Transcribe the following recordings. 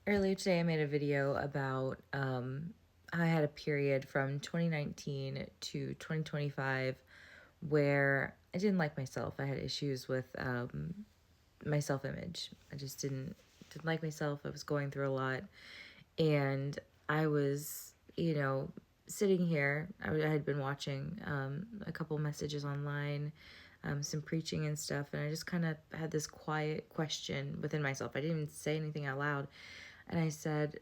Earlier today, I made a video about I had a period from 2019 to 2025 where I didn't like myself. I had issues with my self-image. I just didn't like myself. I was going through a lot, and I was, sitting here. I had been watching a couple messages online, some preaching and stuff, and I just kind of had this quiet question within myself. I didn't even say anything out loud. And I said,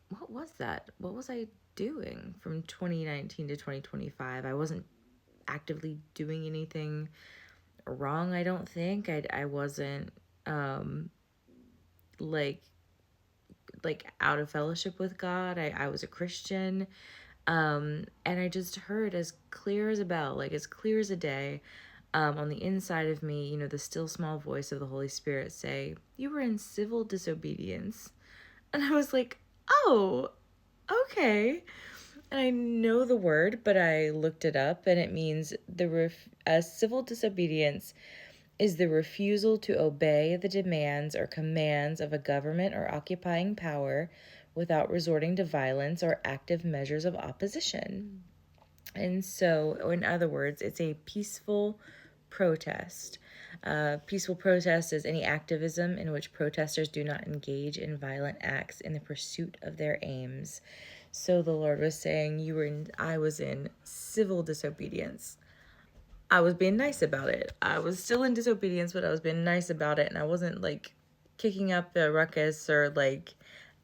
what was that? What was I doing from 2019 to 2025? I wasn't actively doing anything wrong, I don't think. I wasn't like out of fellowship with God. I was a Christian. And I just heard as clear as a bell, like as clear as a day, on the inside of me, the still small voice of the Holy Spirit say, "You were in civil disobedience." And I was like, oh, okay. And I know the word, but I looked it up, and it means civil disobedience is the refusal to obey the demands or commands of a government or occupying power without resorting to violence or active measures of opposition. And so, in other words, it's a peaceful protest. Peaceful protest is any activism in which protesters do not engage in violent acts in the pursuit of their aims. So the Lord was saying, I was in civil disobedience. I was being nice about it. I was still in disobedience, but I was being nice about it, and I wasn't like kicking up the ruckus or like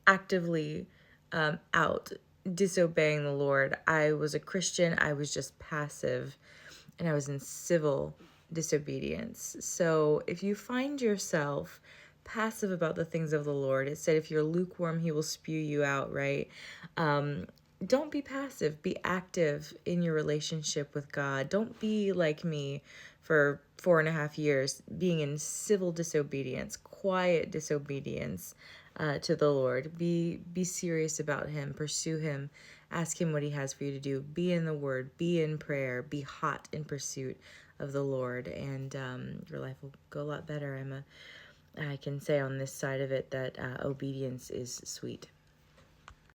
actively out disobeying the Lord. I was a Christian. I was just passive, and I was in civil disobedience. So if you find yourself passive about the things of the Lord, it said if you're lukewarm, he will spew you out, right? Don't be passive. Be active in your relationship with God. Don't be like me for 4.5 years, being in civil disobedience, quiet disobedience to the Lord. Be serious about Him. Pursue Him. Ask Him what He has for you to do. Be in the Word. Be in prayer. Be hot in pursuit of the Lord, and your life will go a lot better. I can say on this side of it that obedience is sweet.